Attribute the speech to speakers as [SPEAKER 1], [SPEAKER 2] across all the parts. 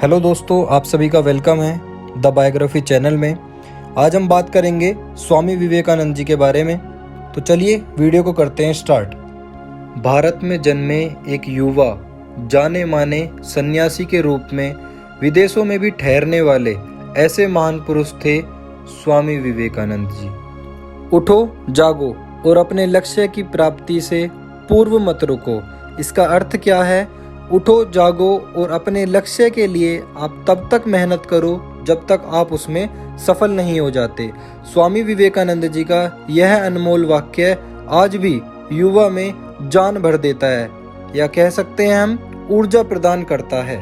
[SPEAKER 1] Hello दोस्तों, आप सभी का वेलकम है द बायोग्राफी चैनल में। आज हम बात करेंगे स्वामी विवेकानंद जी के बारे में। तो चलिए वीडियो को करते हैं स्टार्ट। भारत में जन्मे एक युवा जाने माने सन्यासी के रूप में विदेशों में भी ठहरने वाले ऐसे महान पुरुष थे स्वामी विवेकानंद जी। उठो, जागो और अपने लक्ष्य की प्राप्ति से पूर्व मत रुको। इसका अर्थ क्या है? उठो, जागो और अपने लक्ष्य के लिए आप तब तक मेहनत करो जब तक आप उसमें सफल नहीं हो जाते। स्वामी विवेकानंद जी का यह अनमोल वाक्य आज भी युवा में जान भर देता है, या कह सकते हैं हम ऊर्जा प्रदान करता है।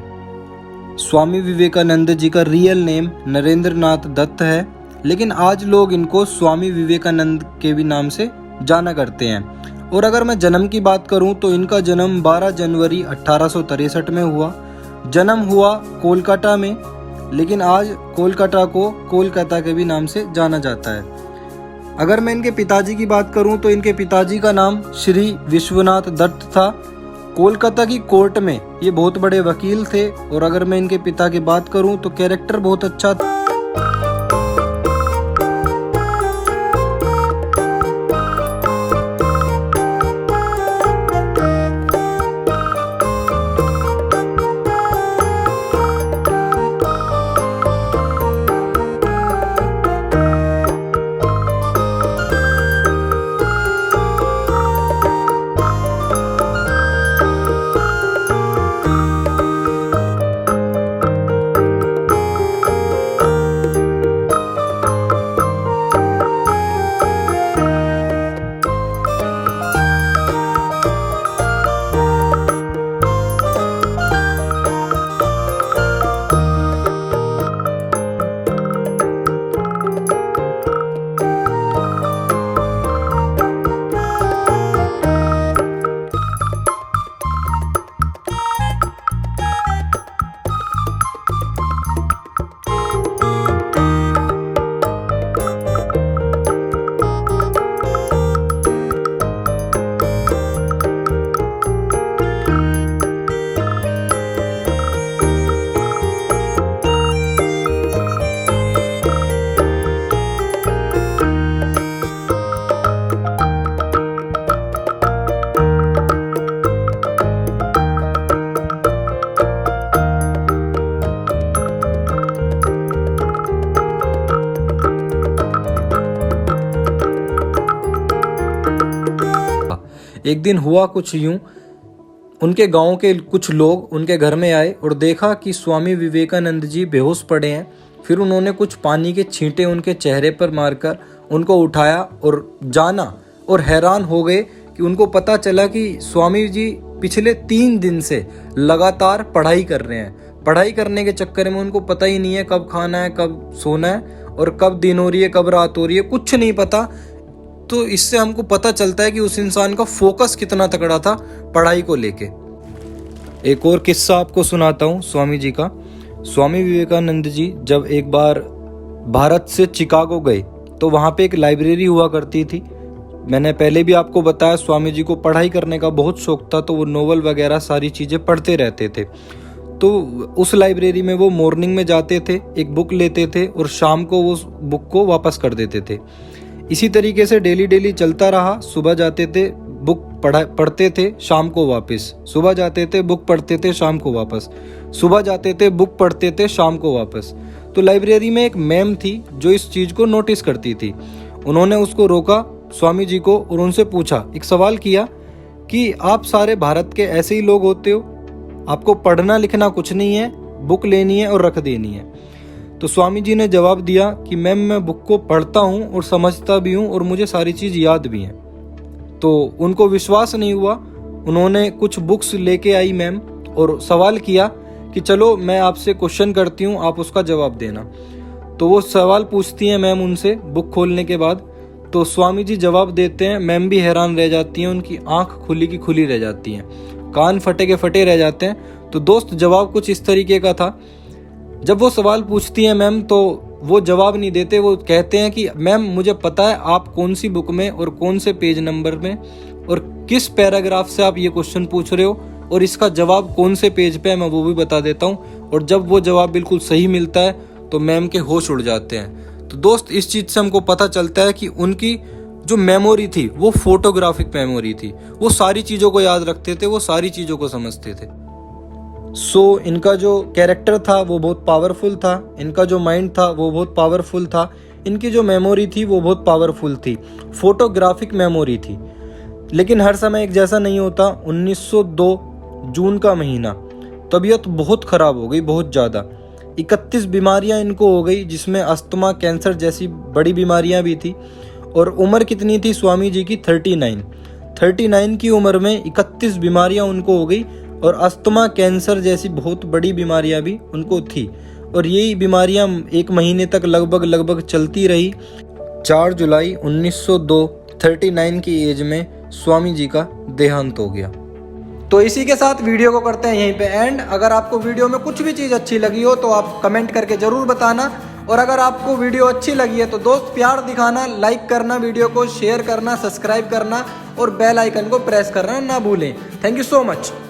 [SPEAKER 1] स्वामी विवेकानंद जी का रियल नेम नरेंद्र नाथ दत्त है, लेकिन आज लोग इनको स्वामी विवेकानंद के भी नाम से जाना करते हैं। और अगर मैं जन्म की बात करूं तो इनका जन्म 12 जनवरी 1863 में हुआ। जन्म हुआ कोलकाता में, लेकिन आज कोलकाता को कोलकाता के भी नाम से जाना जाता है। अगर मैं इनके पिताजी की बात करूं तो इनके पिताजी का नाम श्री विश्वनाथ दत्त था। कोलकाता की कोर्ट में ये बहुत बड़े वकील थे। और अगर मैं इनके पिता की बात करूं तो कैरेक्टर बहुत अच्छा था। एक दिन हुआ कुछ यूं, उनके गांव के कुछ लोग उनके घर में आए और देखा कि स्वामी विवेकानंद जी बेहोश पड़े हैं। फिर उन्होंने कुछ पानी के छींटे उनके चेहरे पर मारकर उनको उठाया और जाना, और हैरान हो गए कि उनको पता चला कि स्वामी जी पिछले 3 दिन से लगातार पढ़ाई कर रहे हैं। पढ़ाई करने के चक्कर में उनको पता ही नहीं है कब खाना है, कब सोना है, और कब दिन हो रही है, कब रात हो रही है, कुछ नहीं पता। तो इससे हमको पता चलता है कि उस इंसान का फोकस कितना तगड़ा था पढ़ाई को लेके। एक और किस्सा आपको सुनाता हूँ स्वामी जी का। स्वामी विवेकानंद जी जब एक बार भारत से चिकागो गए तो वहाँ पे एक लाइब्रेरी हुआ करती थी। मैंने पहले भी आपको बताया स्वामी जी को पढ़ाई करने का बहुत शौक था, तो वो नोवेल वगैरह सारी चीज़ें पढ़ते रहते थे। तो उस लाइब्रेरी में वो मॉर्निंग में जाते थे, एक बुक लेते थे और शाम को वो बुक को वापस कर देते थे। इसी तरीके से डेली चलता रहा। सुबह जाते थे, बुक पढ़ते थे, शाम को वापस। सुबह जाते थे, बुक पढ़ते थे, शाम को वापस। सुबह जाते थे, बुक पढ़ते थे, शाम को वापस। तो लाइब्रेरी में एक मैम थी जो इस चीज़ को नोटिस करती थी। उन्होंने उसको रोका स्वामी जी को और उनसे पूछा, एक सवाल किया कि आप सारे भारत के ऐसे ही लोग होते हो, आपको पढ़ना लिखना कुछ नहीं है, बुक लेनी है और रख देनी है। तो स्वामी जी ने जवाब दिया कि मैम, मैं बुक को पढ़ता हूँ और समझता भी हूँ और मुझे सारी चीज़ याद भी है। तो उनको विश्वास नहीं हुआ। उन्होंने कुछ बुक्स लेके आई मैम और सवाल किया कि चलो मैं आपसे क्वेश्चन करती हूँ, आप उसका जवाब देना। तो वो सवाल पूछती हैं मैम उनसे बुक खोलने के बाद। तो स्वामी जी जवाब देते हैं। मैम भी हैरान रह जाती हैं, उनकी आंख खुली की खुली रह जाती हैं, कान फटे के फटे रह जाते हैं। तो दोस्त, जवाब कुछ इस तरीके का था। जब वो सवाल पूछती हैं मैम तो वो जवाब नहीं देते। वो कहते हैं कि मैम, मुझे पता है आप कौन सी बुक में और कौन से पेज नंबर में और किस पैराग्राफ से आप ये क्वेश्चन पूछ रहे हो, और इसका जवाब कौन से पेज पे है मैं वो भी बता देता हूँ। और जब वो जवाब बिल्कुल सही मिलता है तो मैम के होश उड़ जाते हैं। तो दोस्त इस चीज़ से हमको पता चलता है कि उनकी जो मेमोरी थी वो फोटोग्राफिक मेमोरी थी। वो सारी चीज़ों को याद रखते थे, वो सारी चीज़ों को समझते थे। इनका जो कैरेक्टर था वो बहुत पावरफुल था, इनका जो माइंड था वो बहुत पावरफुल था, इनकी जो मेमोरी थी वो बहुत पावरफुल थी, फोटोग्राफिक मेमोरी थी। लेकिन हर समय एक जैसा नहीं होता। 1902 जून का महीना, तबीयत बहुत ख़राब हो गई, बहुत ज़्यादा। 31 बीमारियां इनको हो गई, जिसमें अस्थमा, कैंसर जैसी बड़ी बीमारियां भी थी। और उम्र कितनी थी स्वामी जी की? 39 की उम्र में 31 बीमारियां उनको हो गई और अस्थमा, कैंसर जैसी बहुत बड़ी बीमारियां भी उनको थी। और यही बीमारियां 1 महीने तक लगभग चलती रही। 4 जुलाई 1902 39 की एज में स्वामी जी का देहांत हो गया। तो इसी के साथ वीडियो को करते हैं यहीं पे एंड। अगर आपको वीडियो में कुछ भी चीज़ अच्छी लगी हो तो आप कमेंट करके ज़रूर बताना। और अगर आपको वीडियो अच्छी लगी है तो दोस्त प्यार दिखाना, लाइक करना, वीडियो को शेयर करना, सब्सक्राइब करना और बेल आइकन को प्रेस करना ना भूलें। Thank you so much.